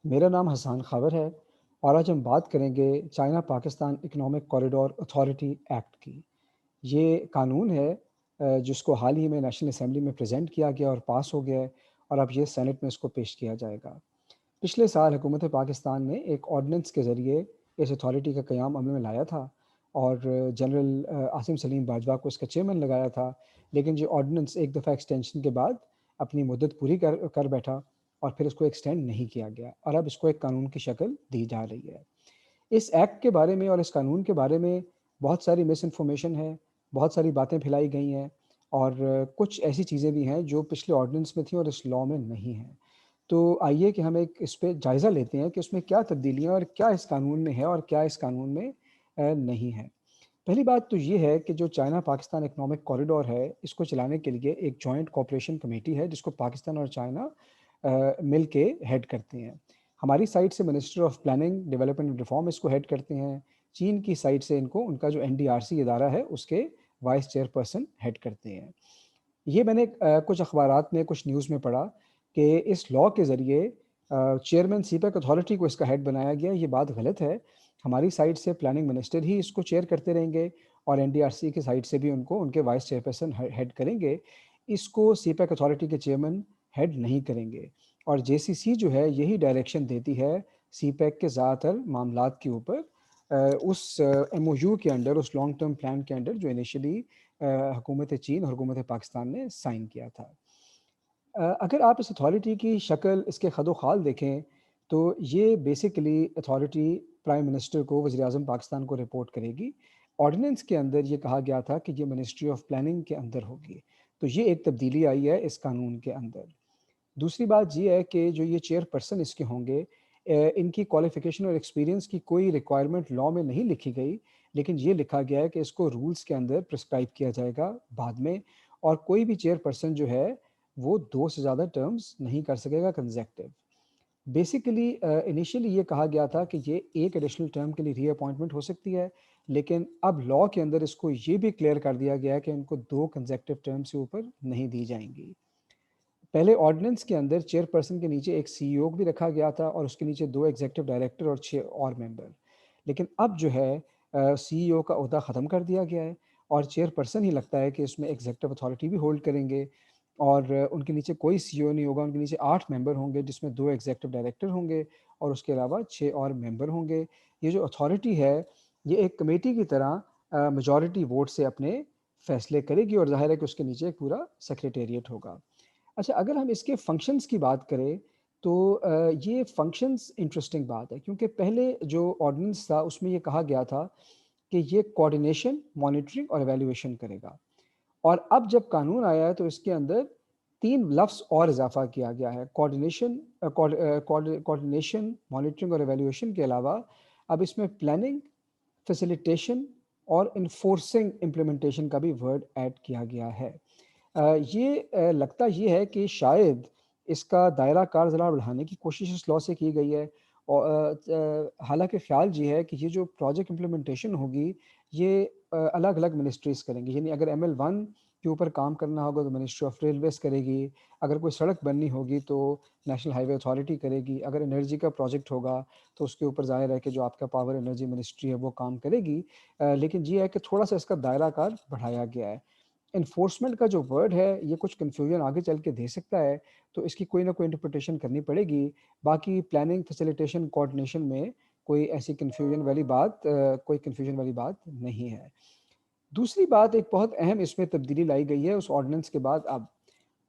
میرا نام حسان خاور ہے اور آج ہم بات کریں گے China Pakistan economic corridor authority act کی۔ یہ قانون ہے جس کو حال ہی میں نیشنل اسمبلی میں پریزنٹ کیا گیا اور پاس ہو گیا ہے، اور اب یہ سینٹ میں اس کو پیش کیا جائے گا۔ پچھلے سال حکومت پاکستان نے ایک آرڈیننس کے ذریعے اس اتھارٹی کا قیام عمل میں لایا تھا، اور جنرل عاصم سلیم باجوہ کو اس کا چیئرمین لگایا تھا، لیکن یہ آرڈیننس ایک دفعہ ایکسٹینشن کے بعد اپنی مدت پوری کر بیٹھا، اور پھر اس کو ایکسٹینڈ نہیں کیا گیا، اور اب اس کو ایک قانون کی شکل دی جا رہی ہے۔ اس ایکٹ کے بارے میں اور اس قانون کے بارے میں بہت ساری مس انفارمیشن ہے، بہت ساری باتیں پھیلائی گئی ہیں، اور کچھ ایسی چیزیں بھی ہیں جو پچھلے آرڈیننس میں تھیں اور اس لاء میں نہیں ہیں۔ تو آئیے کہ ہم ایک اس پہ جائزہ لیتے ہیں کہ اس میں کیا تبدیلیاں اور کیا اس قانون میں ہے اور کیا اس قانون میں نہیں ہے۔ پہلی بات تو یہ ہے کہ جو چائنا پاکستان اکنامک کوریڈور ہے، اس کو چلانے کے لیے ایک جوائنٹ کوآپریشن کمیٹی ہے جس کو پاکستان اور چائنا مل کے ہیڈ کرتے ہیں۔ ہماری سائڈ سے minister of planning development and reform اس کو ہیڈ کرتے ہیں۔ چین کی سائڈ سے ان کا جو NDRC ادارہ ہے اس کے وائس چیئر پرسن ہیڈ کرتے ہیں۔ یہ میں نے کچھ اخبارات میں کچھ نیوز میں پڑھا کہ اس لاء کے ذریعے چیئرمین سی پیک اتھارٹی کو اس کا ہیڈ بنایا گیا۔ یہ بات غلط ہے۔ ہماری سائڈ سے پلاننگ منسٹر ہی اس کو چیئر کرتے رہیں گے، اور NDRC کی سائڈ سے بھی ان کے وائس چیئر پرسن ہیڈ کریں گے۔ اس کو سی پیک اتھارٹی کے چیئرمین ہیڈ نہیں کریں گے، اور JCC جو ہے یہی ڈائریکشن دیتی ہے سی پیک کے زیادہ تر معاملات کے اوپر، اس MOU کے انڈر، اس لانگ ٹرم پلان کے انڈر جو انیشلی حکومت چین اور حکومت پاکستان نے سائن کیا تھا۔ اگر آپ اس اتھارٹی کی شکل، اس کے خد و خال دیکھیں تو یہ بیسیکلی اتھارٹی پرائم منسٹر کو، وزیر اعظم پاکستان کو رپورٹ کرے گی۔ آرڈیننس کے اندر یہ کہا گیا تھا کہ یہ منسٹری آف پلاننگ کے اندر ہوگی، تو یہ ایک تبدیلی آئی ہے اس قانون کے اندر۔ دوسری بات یہ ہے کہ جو یہ چیئر پرسن اس کے ہوں گے، ان کی کوالیفیکیشن اور ایکسپیرینس کی کوئی ریکوائرمنٹ لاء میں نہیں لکھی گئی، لیکن یہ لکھا گیا ہے کہ اس کو رولز کے اندر پرسکرائب کیا جائے گا بعد میں، اور کوئی بھی چیئر پرسن جو ہے وہ 2 سے زیادہ ٹرمز نہیں کر سکے گا کنزیکٹیو۔ بیسیکلی انیشیلی یہ کہا گیا تھا کہ یہ ایک ایڈیشنل ٹرم کے لیے ری اپوائنٹمنٹ ہو سکتی ہے، لیکن اب لاء کے اندر اس کو یہ بھی کلیئر کر دیا گیا ہے کہ ان کو 2 کنزیکٹیو ٹرم سے اوپر نہیں دی جائیں گی۔ پہلے آرڈیننس کے اندر چیئر پرسن کے نیچے ایک CEO بھی رکھا گیا تھا، اور اس کے نیچے 2 ایگزیکٹو ڈائریکٹر اور 6 اور ممبر، لیکن اب جو ہے CEO کا عہدہ ختم کر دیا گیا ہے، اور چیئر پرسن ہی لگتا ہے کہ اس میں ایگزیکٹو اتھارٹی بھی ہولڈ کریں گے، اور ان کے نیچے کوئی CEO نہیں ہوگا۔ ان کے نیچے 8 ممبر ہوں گے، جس میں 2 ایگزیکٹو ڈائریکٹر ہوں گے اور اس کے علاوہ 6 اور ممبر ہوں گے۔ یہ جو اتھارٹی ہے یہ ایک کمیٹی کی طرح میجورٹی ووٹ سے اپنے فیصلے کرے گی، اور ظاہر ہے کہ اس کے نیچے ایک پورا سیکریٹریٹ ہوگا۔ اچھا، اگر ہم اس کے فنکشنز کی بات کریں تو یہ فنکشنز انٹرسٹنگ بات ہے، کیونکہ پہلے جو آرڈیننس تھا اس میں یہ کہا گیا تھا کہ یہ کوآرڈینیشن، مانیٹرنگ اور ایویلیویشن کرے گا، اور اب جب قانون آیا ہے تو اس کے اندر 3 لفظ اور اضافہ کیا گیا ہے۔ کوآرڈینیشن، مانیٹرنگ اور ایویلیویشن کے علاوہ اب اس میں پلاننگ، فیسیلیٹیشن اور انفورسنگ امپلیمنٹیشن کا بھی ورڈ ایڈ کیا گیا ہے۔ یہ لگتا یہ ہے کہ شاید اس کا دائرہ کار ذرا بڑھانے کی کوشش اس لاء سے کی گئی ہے، اور حالانکہ خیال یہ ہے کہ یہ جو پروجیکٹ امپلیمنٹیشن ہوگی یہ الگ الگ منسٹریز کریں گی، یعنی اگر ML1 کے اوپر کام کرنا ہوگا تو منسٹری آف ریلویز کرے گی، اگر کوئی سڑک بننی ہوگی تو نیشنل ہائی وے اتھارٹی کرے گی، اگر انرجی کا پروجیکٹ ہوگا تو اس کے اوپر ظاہر ہے کہ جو آپ کا پاور انرجی منسٹری ہے وہ کام کرے گی۔ لیکن یہ ہے کہ تھوڑا سا اس کا دائرہ کار بڑھایا گیا ہے۔ انفورسمنٹ کا جو ورڈ ہے یہ کچھ کنفیوژن آگے چل کے دے سکتا ہے، تو اس کی کوئی نہ کوئی انٹرپریٹیشن کرنی پڑے گی۔ باقی پلاننگ، فیسیلیٹیشن، کوآرڈینیشن میں کوئی ایسی کوئی کنفیوژن والی بات نہیں ہے۔ دوسری بات، ایک بہت اہم اس میں تبدیلی لائی گئی ہے اس آرڈیننس کے بعد۔ اب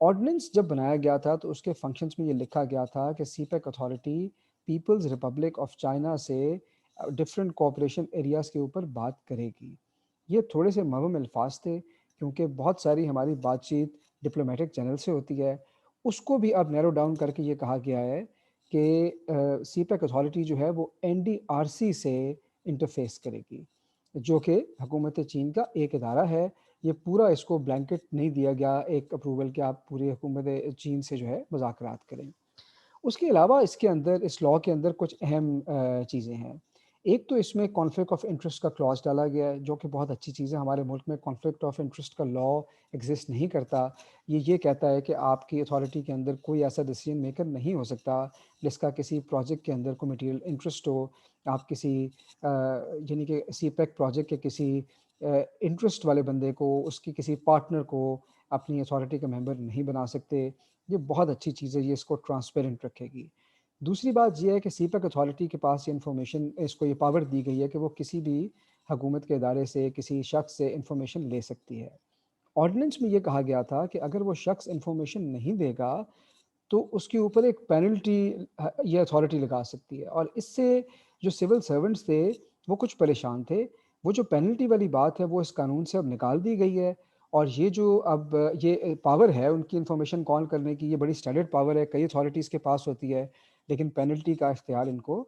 آرڈیننس جب بنایا گیا تھا تو اس کے فنکشنز میں یہ لکھا گیا تھا کہ CPEC authority People's Republic of China سے ڈفرینٹ کوآپریشن ایریاز کے اوپر بات کرے گی۔ یہ تھوڑے سے مبہم الفاظ تھے، کیونکہ بہت ساری ہماری بات چیت ڈپلومیٹک چینل سے ہوتی ہے، اس کو بھی اب نیرو ڈاؤن کر کے یہ کہا گیا ہے کہ سی پیک اتھارٹی جو ہے وہ NDRC سے انٹرفیس کرے گی، جو کہ حکومت چین کا ایک ادارہ ہے۔ یہ پورا اس کو بلینکٹ نہیں دیا گیا ایک اپروول کہ آپ پوری حکومت چین سے جو ہے مذاکرات کریں۔ اس کے علاوہ اس کے اندر، اس لاء کے اندر کچھ اہم چیزیں ہیں۔ ایک تو اس میں کانفلکٹ آف انٹرسٹ کا کلاز ڈالا گیا ہے جو کہ بہت اچھی چیز ہے. ہمارے ملک میں کانفلکٹ آف انٹرسٹ کا لا ایگزسٹ نہیں کرتا. یہ کہتا ہے کہ آپ کی اتھارٹی کے اندر کوئی ایسا ڈیسیجن میکر نہیں ہو سکتا جس کا کسی پروجیکٹ کے اندر کوئی مٹیریل انٹرسٹ ہو. آپ کسی یعنی کہ سی پیک پروجیکٹ کے کسی انٹرسٹ والے بندے کو، اس کی کسی پارٹنر کو اپنی اتھارٹی کا ممبر نہیں بنا سکتے. یہ بہت اچھی چیز ہے، یہ اس کو ٹرانسپیرنٹ رکھے گی. دوسری بات یہ ہے کہ سی پیک اتھارٹی کے پاس یہ انفارمیشن، اس کو یہ پاور دی گئی ہے کہ وہ کسی بھی حکومت کے ادارے سے، کسی شخص سے انفارمیشن لے سکتی ہے. آرڈیننس میں یہ کہا گیا تھا کہ اگر وہ شخص انفارمیشن نہیں دے گا تو اس کے اوپر ایک پینلٹی یہ اتھارٹی لگا سکتی ہے. اور اس سے جو سول سرونٹس تھے وہ کچھ پریشان تھے. وہ جو پینلٹی والی بات ہے وہ اس قانون سے اب نکال دی گئی ہے. اور یہ جو اب یہ پاور ہے ان کی انفارمیشن کال کرنے کی، یہ بڑی اسٹینڈرڈ پاور ہے، کئی اتھارٹیز کے پاس ہوتی ہے، لیکن پینلٹی کا اختیار ان کو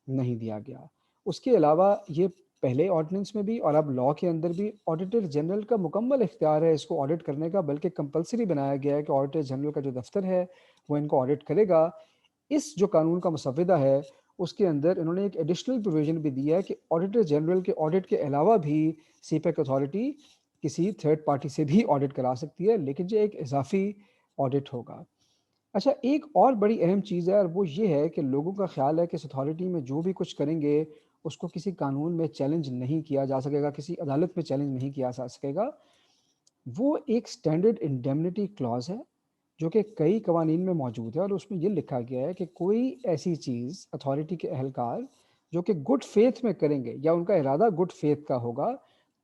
نہیں دیا گیا. اس کے علاوہ یہ پہلے آرڈیننس میں بھی اور اب لاء کے اندر بھی آڈیٹر جنرل کا مکمل اختیار ہے اس کو آڈٹ کرنے کا، بلکہ کمپلسری بنایا گیا ہے کہ آڈیٹر جنرل کا جو دفتر ہے وہ ان کو آڈٹ کرے گا. اس جو قانون کا مسودہ ہے اس کے اندر انہوں نے ایک ایڈیشنل پروویژن بھی دیا ہے کہ آڈیٹر جنرل کے آڈٹ کے علاوہ بھی سی پیک اتھارٹی کسی تھرڈ پارٹی سے بھی آڈٹ کرا سکتی ہے، لیکن یہ ایک اضافی آڈٹ ہوگا. اچھا، ایک اور بڑی اہم چیز ہے اور وہ یہ ہے کہ لوگوں کا خیال ہے کہ اس اتھارٹی میں جو بھی کچھ کریں گے اس کو کسی قانون میں چیلنج نہیں کیا جا سکے گا، کسی عدالت میں چیلنج نہیں کیا جا سکے گا. وہ ایک سٹینڈرڈ انڈیمنٹی کلاز ہے جو کہ کئی قوانین میں موجود ہے، اور اس میں یہ لکھا گیا ہے کہ کوئی ایسی چیز اتھارٹی کے اہلکار جو کہ گڈ فیتھ میں کریں گے یا ان کا ارادہ گڈ فیتھ کا ہوگا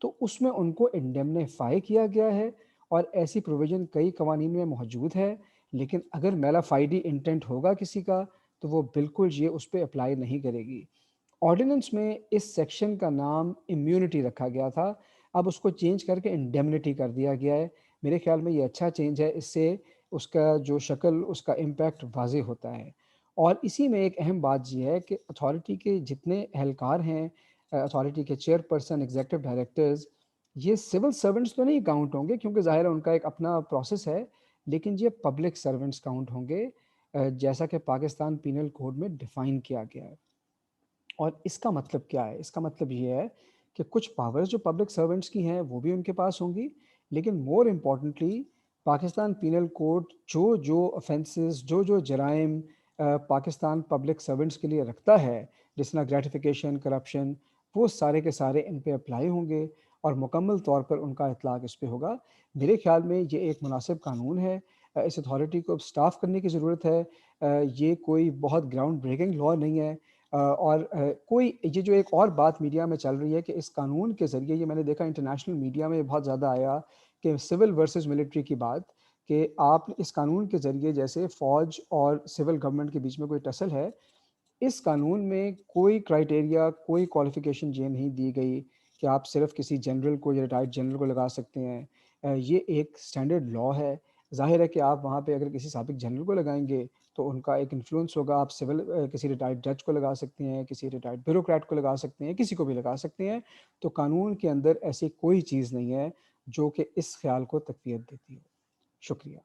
تو اس میں ان کو انڈیمنیفائی کیا گیا ہے. اور ایسی پروویژن کئی قوانین میں موجود ہے، لیکن اگر میلا فائڈی انٹینٹ ہوگا کسی کا تو وہ بالکل یہ اس پہ اپلائی نہیں کرے گی. آرڈیننس میں اس سیکشن کا نام امیونٹی رکھا گیا تھا، اب اس کو چینج کر کے انڈیمنٹی کر دیا گیا ہے. میرے خیال میں یہ اچھا چینج ہے، اس سے اس کا جو شکل، اس کا امپیکٹ واضح ہوتا ہے. اور اسی میں ایک اہم بات یہ ہے کہ اتھارٹی کے جتنے اہلکار ہیں، اتھارٹی کے چیئر پرسن، ایگزیکٹو ڈائریکٹرز، یہ سول سرونٹس تو نہیں کاؤنٹ ہوں گے کیونکہ ظاہر ہے ان کا ایک اپنا پروسیس ہے، لیکن یہ پبلک سرونٹس کاؤنٹ ہوں گے جیسا کہ پاکستان پینل کوڈ میں ڈیفائن کیا گیا ہے. اور اس کا مطلب کیا ہے؟ اس کا مطلب یہ ہے کہ کچھ پاورز جو پبلک سرونٹس کی ہیں وہ بھی ان کے پاس ہوں گی، لیکن more importantly Pakistan penal code جو offenses، جو جرائم پاکستان پبلک سرونٹس کے لیے رکھتا ہے، جس طرح گریٹیفیکیشن، کرپشن، وہ سارے کے سارے ان پہ اپلائی ہوں گے اور مکمل طور پر ان کا اطلاق اس پہ ہوگا. میرے خیال میں یہ ایک مناسب قانون ہے. اس اتھارٹی کو سٹاف کرنے کی ضرورت ہے. یہ کوئی بہت گراؤنڈ بریکنگ لاء نہیں ہے. اور کوئی یہ جو ایک اور بات میڈیا میں چل رہی ہے کہ اس قانون کے ذریعے، یہ میں نے دیکھا انٹرنیشنل میڈیا میں بہت زیادہ آیا کہ سول ورسز ملٹری کی بات، کہ آپ اس قانون کے ذریعے جیسے فوج اور سول گورنمنٹ کے بیچ میں کوئی ٹسل ہے، اس قانون میں کوئی کرائٹیریا، کوئی کوالیفیکیشن یہ نہیں دی گئی کہ آپ صرف کسی جنرل کو یا ریٹائرڈ جنرل کو لگا سکتے ہیں. یہ ایک سٹینڈرڈ لاء ہے. ظاہر ہے کہ آپ وہاں پہ اگر کسی سابق جنرل کو لگائیں گے تو ان کا ایک انفلوئنس ہوگا. آپ سول کسی ریٹائرڈ جج کو لگا سکتے ہیں، کسی ریٹائرڈ بیوروکریٹ کو لگا سکتے ہیں، کسی کو بھی لگا سکتے ہیں. تو قانون کے اندر ایسی کوئی چیز نہیں ہے جو کہ اس خیال کو تقویت دیتی ہو. شکریہ.